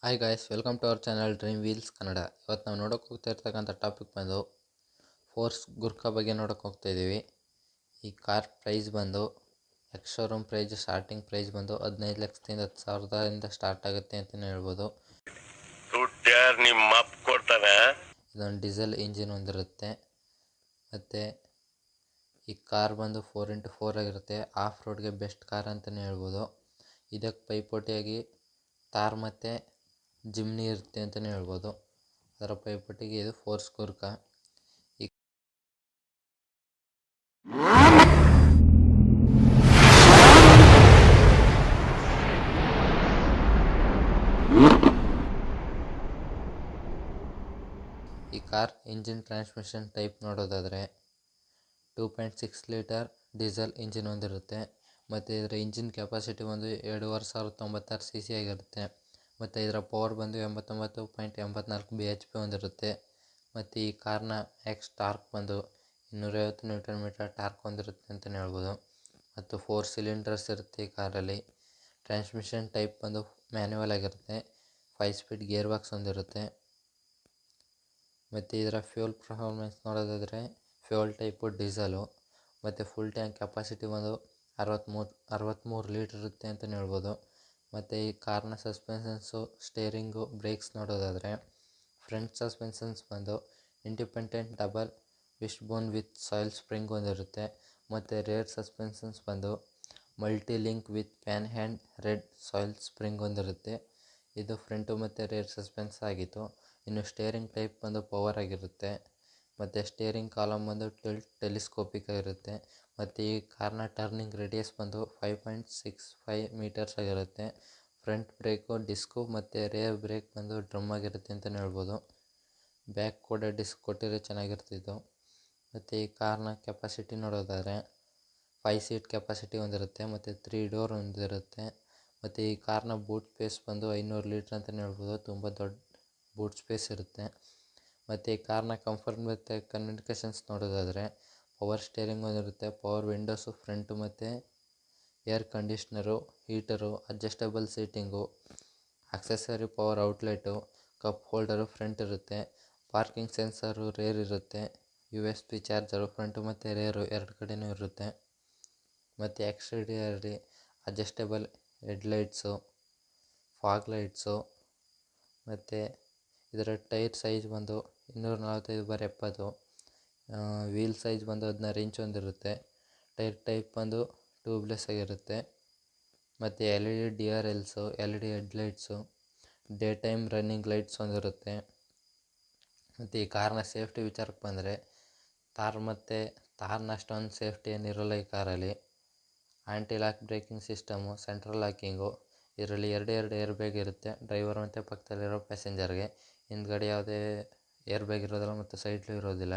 Hi guys, welcome to our channel dream wheels Kannada. ಇವತ್ತು ನಾವು ನೋಡೋಕೆ ಹೋಗ್ತಾ ಇರ್ತಕ್ಕಂಥ ಟಾಪಿಕ್ ಬಂದು ಫೋರ್ಸ್ ಗುರ್ಕಾ ಬಗ್ಗೆ ನೋಡೋಕೆ ಹೋಗ್ತಾ ಇದ್ದೀವಿ. ಈ ಕಾರ್ ಪ್ರೈಸ್ ಬಂದು ex showroom price starting price ಬಂದು 15 ಲಕ್ಷದಿಂದ 10,000 ಸ್ಟಾರ್ಟ್ ಆಗುತ್ತೆ ಅಂತಲೇ ಹೇಳ್ಬೋದು. ಇದೊಂದು ಡೀಸೆಲ್ ಇಂಜಿನ್ ಹೊಂದಿರುತ್ತೆ. ಮತ್ತು ಈ ಕಾರ್ ಬಂದು 4x4 ಆಗಿರುತ್ತೆ. ಆಫ್ ರೋಡ್ಗೆ ಬೆಸ್ಟ್ ಕಾರ್ ಅಂತಲೇ ಹೇಳ್ಬೋದು. ಇದಕ್ಕೆ ಪೈಪೋಟಿಯಾಗಿ ಥಾರ್ ಮತ್ತು ಜಿಮ್ನಿ ಇರುತ್ತೆ ಅಂತಲೇ ಹೇಳ್ಬೋದು. ಅದರ ಪೈಪೋಟಿಗೆ ಇದು ಫೋರ್ಸ್ ಗುರ್ಕಾ. ಈ ಕಾರ್ ಇಂಜಿನ್ ಟ್ರಾನ್ಸ್ಮಿಷನ್ ಟೈಪ್ ನೋಡೋದಾದರೆ 2.6 ಲೀಟರ್ ಡೀಸೆಲ್ ಇಂಜಿನ್ ಹೊಂದಿರುತ್ತೆ. ಮತ್ತು ಇದರ ಇಂಜಿನ್ ಕೆಪಾಸಿಟಿ ಒಂದು 2596 cc ಆಗಿರುತ್ತೆ. ಮತ್ತು ಇದರ ಪವರ್ ಬಂದು 89.84 bhp ಹೊಂದಿರುತ್ತೆ. ಮತ್ತು ಈ ಕಾರ್ನ ಮ್ಯಾಕ್ಸ್ ಟಾರ್ಕ್ ಬಂದು 250 Nm ಟಾರ್ಕ್ ಹೊಂದಿರುತ್ತೆ ಅಂತಲೇ ಹೇಳ್ಬೋದು. ಮತ್ತು 4 ಸಿಲಿಂಡರ್ಸ್ ಇರುತ್ತೆ ಈ ಕಾರಲ್ಲಿ. ಟ್ರಾನ್ಸ್ಮಿಷನ್ ಟೈಪ್ ಬಂದು ಮ್ಯಾನ್ಯುವಲ್ ಆಗಿರುತ್ತೆ. 5 ಸ್ಪೀಡ್ ಗೇರ್ ಬಾಕ್ಸ್ ಹೊಂದಿರುತ್ತೆ. ಮತ್ತು ಇದರ ಫ್ಯೂಲ್ ಪರ್ಫಾರ್ಮೆನ್ಸ್ ನೋಡೋದಾದರೆ ಫ್ಯೂಲ್ ಟೈಪು ಡೀಸಲು. ಮತ್ತು ಫುಲ್ ಟ್ಯಾಂಕ್ ಕೆಪಾಸಿಟಿ ಬಂದು 63 ಲೀಟರ್ ಇರುತ್ತೆ ಅಂತಲೇ ಹೇಳ್ಬೋದು. ಮತ್ತು ಈ ಕಾರ್ನ ಸಸ್ಪೆನ್ಷನ್ಸು, ಸ್ಟೇರಿಂಗು, ಬ್ರೇಕ್ಸ್ ನೋಡೋದಾದರೆ ಫ್ರಂಟ್ ಸಸ್ಪೆನ್ಷನ್ಸ್ ಬಂದು independent double wishbone with coil spring ಹೊಂದಿರುತ್ತೆ. ಮತ್ತು ರೇರ್ ಸಸ್ಪೆನ್ಷನ್ಸ್ ಬಂದು multi link with panhard rod coil spring ಹೊಂದಿರುತ್ತೆ. ಇದು ಫ್ರಂಟು ಮತ್ತು ರೇರ್ ಸಸ್ಪೆನ್ಸ್ ಆಗಿತ್ತು. ಇನ್ನು ಸ್ಟೇರಿಂಗ್ ಟೈಪ್ ಬಂದು ಪವರ್ ಆಗಿರುತ್ತೆ. ಮತ್ತು ಸ್ಟೇರಿಂಗ್ ಕಾಲಮ್ ಬಂದು ಟೆಲಿಸ್ಕೋಪಿಕ್ ಆಗಿರುತ್ತೆ. ಮತ್ತು ಈ ಕಾರ್ನ ಟರ್ನಿಂಗ್ ರೇಡಿಯಸ್ ಬಂದು 5.65 ಮೀಟರ್ಸ್ ಆಗಿರುತ್ತೆ. ಫ್ರಂಟ್ ಬ್ರೇಕು ಡಿಸ್ಕು ಮತ್ತು ರೇರ್ ಬ್ರೇಕ್ ಬಂದು ಡ್ರಮ್ ಆಗಿರುತ್ತೆ ಅಂತಲೇ ಹೇಳ್ಬೋದು. ಬ್ಯಾಕ್ ಕೂಡ ಡಿಸ್ಕ್ ಕೊಟ್ಟಿರೋ ಚೆನ್ನಾಗಿರ್ತಿತ್ತು. ಮತ್ತು ಈ ಕಾರ್ನ ಕೆಪಾಸಿಟಿ ನೋಡೋದಾದರೆ 5 ಸೀಟ್ ಕೆಪಾಸಿಟಿ ಹೊಂದಿರುತ್ತೆ. ಮತ್ತು 3 ಡೋರ್ ಹೊಂದಿರುತ್ತೆ. ಮತ್ತು ಈ ಕಾರ್ನ ಬೂಟ್ ಸ್ಪೇಸ್ ಬಂದು 500 ಲೀಟ್ರ್ ಅಂತಲೇ ಹೇಳ್ಬೋದು. ತುಂಬ ದೊಡ್ಡ ಬೂಟ್ ಸ್ಪೇಸ್ ಇರುತ್ತೆ. ಮತ್ತು ಈ ಕಾರ್ನ ಕಂಫರ್ಟ್ ಮತ್ತು ಕಮ್ಯುನಿಕೇಷನ್ಸ್ ನೋಡೋದಾದರೆ ಪವರ್ ಸ್ಟೇರಿಂಗ್ ಹೊಂದಿರುತ್ತೆ. ಪವರ್ ವಿಂಡೋಸು ಫ್ರಂಟು ಮತ್ತು air conditioner, heater, adjustable seating, accessory power outlet, cup holder front ಇರುತ್ತೆ. ಪಾರ್ಕಿಂಗ್ ಸೆನ್ಸರು ರೇರ್ ಇರುತ್ತೆ. USB ಚಾರ್ಜರು ಫ್ರಂಟು ಮತ್ತು ರೇರು ಎರಡು ಕಡೆಯೂ ಇರುತ್ತೆ. ಮತ್ತು ಎಕ್ಸ್ಟೀರಿಯರಲ್ಲಿ ಅಡ್ಜಸ್ಟಬಲ್ ಹೆಡ್ಲೈಟ್ಸು, ಫಾಗ್ ಲೈಟ್ಸು. ಮತ್ತು ಇದರ ಟೈರ್ ಸೈಜ್ ಬಂದು 245/70. ವೀಲ್ ಸೈಜ್ ಬಂದು 16 ಇಂಚ್ ಹೊಂದಿರುತ್ತೆ. ಟೈರ್ ಟೈಪ್ ಬಂದು ಟ್ಯೂಬ್ಲೆಸ್ ಆಗಿರುತ್ತೆ. ಮತ್ತು LED DRLಸು, LED headlights, day time running lights ಹೊಂದಿರುತ್ತೆ. ಮತ್ತು ಈ ಕಾರ್ನ ಸೇಫ್ಟಿ ವಿಚಾರಕ್ಕೆ ಬಂದರೆ ಥಾರ್ನ ಅಷ್ಟೊಂದು ಸೇಫ್ಟಿ ಏನಿರೋಲ್ಲ ಈ ಕಾರಲ್ಲಿ. Anti lock braking system, central locking. ಇದರಲ್ಲಿ ಎರಡು ಏರ್ ಬ್ಯಾಗ್ ಇರುತ್ತೆ, ಡ್ರೈವರ್ ಮತ್ತು ಪಕ್ಕದಲ್ಲಿರೋ ಪ್ಯಾಸೆಂಜರ್ಗೆ. ಹಿಂದ್ಗಡೆ ಯಾವುದೇ ಏರ್ ಬ್ಯಾಗ್ ಇರೋದಿಲ್ಲ ಮತ್ತು ಸೈಡ್ಲೂ ಇರೋದಿಲ್ಲ.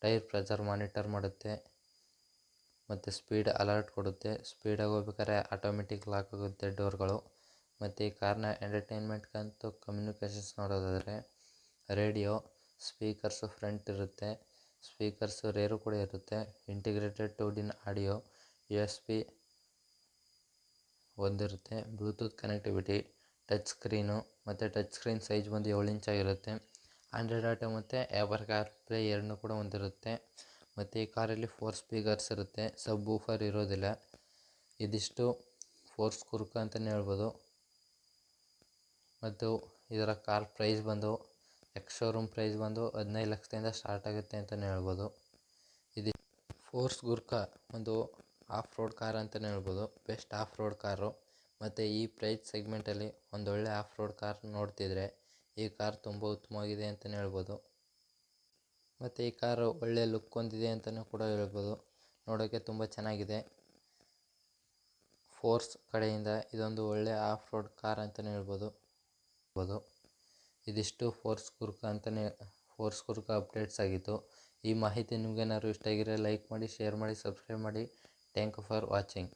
ಟೈರ್ ಪ್ರೆಷರ್ ಮಾನಿಟರ್ ಮಾಡುತ್ತೆ. ಮತ್ತು ಸ್ಪೀಡ್ ಅಲರ್ಟ್ ಕೊಡುತ್ತೆ. ಸ್ಪೀಡಾಗಿ ಹೋಗ್ಬೇಕಾದ್ರೆ ಆಟೋಮೆಟಿಕ್ ಲಾಕ್ ಆಗುತ್ತೆ ಡೋರ್ಗಳು. ಮತ್ತು ಈ ಕಾರ್ನ ಎಂಟರ್ಟೈನ್ಮೆಂಟ್ಗಂತೂ ಕಮ್ಯುನಿಕೇಷನ್ಸ್ ನೋಡೋದಾದರೆ ರೇಡಿಯೋ, ಸ್ಪೀಕರ್ಸು ಫ್ರಂಟ್ ಇರುತ್ತೆ. ಸ್ಪೀಕರ್ಸು ರೇರು ಕೂಡ ಇರುತ್ತೆ. ಇಂಟಿಗ್ರೇಟೆಡ್ 2D ಆಡಿಯೋ, USB ಹೊಂದಿರುತ್ತೆ. Bluetooth connectivity, touch screen. ಮತ್ತು ಟಚ್ ಸ್ಕ್ರೀನ್ ಸೈಜ್ ಬಂದು 7 ಇಂಚ್ ಆಗಿರುತ್ತೆ. ಆಂಡ್ರಾಯ್ಡ್ ಆಟೋ ಮತ್ತು ಆ್ಯಪಲ್ ಕಾರ್ಪ್ಲೇ ಎರಡನ್ನೂ ಕೂಡ ಹೊಂದಿರುತ್ತೆ. ಮತ್ತು ಈ ಕಾರಲ್ಲಿ 4 ಸ್ಪೀಕರ್ಸ್ ಇರುತ್ತೆ, ಸಬ್ ವೂಫರ್ ಇರೋದಿಲ್ಲ. ಇದಿಷ್ಟು ಫೋರ್ಸ್ ಗುರ್ಕಾ ಅಂತಲೇ ಹೇಳ್ಬೋದು. ಮತ್ತು ಇದರ ಕಾರ್ ಪ್ರೈಸ್ ಬಂದು ಎಕ್ಸ್ ಶೋರೂಮ್ ಪ್ರೈಸ್ ಬಂದು 15 ಲಕ್ಷದಿಂದ ಸ್ಟಾರ್ಟ್ ಆಗುತ್ತೆ ಅಂತಲೇ ಹೇಳ್ಬೋದು. ಇದು ಫೋರ್ಸ್ ಗುರ್ಕಾ ಒಂದು ಆಫ್ ರೋಡ್ ಕಾರ್ ಅಂತಲೇ ಹೇಳ್ಬೋದು. Best of road car. ಮತ್ತು ಈ ಪ್ರೈಸ್ ಸೆಗ್ಮೆಂಟಲ್ಲಿ ಒಂದೊಳ್ಳೆ ಆಫ್ ರೋಡ್ ಕಾರ್ ನೋಡ್ತಿದ್ರೆ ಈ ಕಾರ್ ತುಂಬ ಉತ್ತಮವಾಗಿದೆ ಅಂತಲೇ ಹೇಳ್ಬೋದು. ಮತ್ತು ಈ ಕಾರು ಒಳ್ಳೆ ಲುಕ್ ಹೊಂದಿದೆ ಅಂತಲೂ ಕೂಡ ಹೇಳ್ಬೋದು. ನೋಡೋಕ್ಕೆ ತುಂಬ ಚೆನ್ನಾಗಿದೆ. ಫೋರ್ಸ್ ಕಡೆಯಿಂದ ಇದೊಂದು ಒಳ್ಳೆ ಆಫ್ ರೋಡ್ ಕಾರ್ ಅಂತಲೇ ಹೇಳ್ಬೋದು. ಇದಿಷ್ಟು ಫೋರ್ಸ್ ಗುರ್ಕಾ ಅಪ್ಡೇಟ್ಸ್ ಆಗಿತ್ತು. ಈ ಮಾಹಿತಿ ನಿಮಗೇನಾದ್ರು ಇಷ್ಟ ಆಗಿದ್ರೆ ಲೈಕ್ ಮಾಡಿ, ಶೇರ್ ಮಾಡಿ, ಸಬ್ಸ್ಕ್ರೈಬ್ ಮಾಡಿ. Thank you for watching.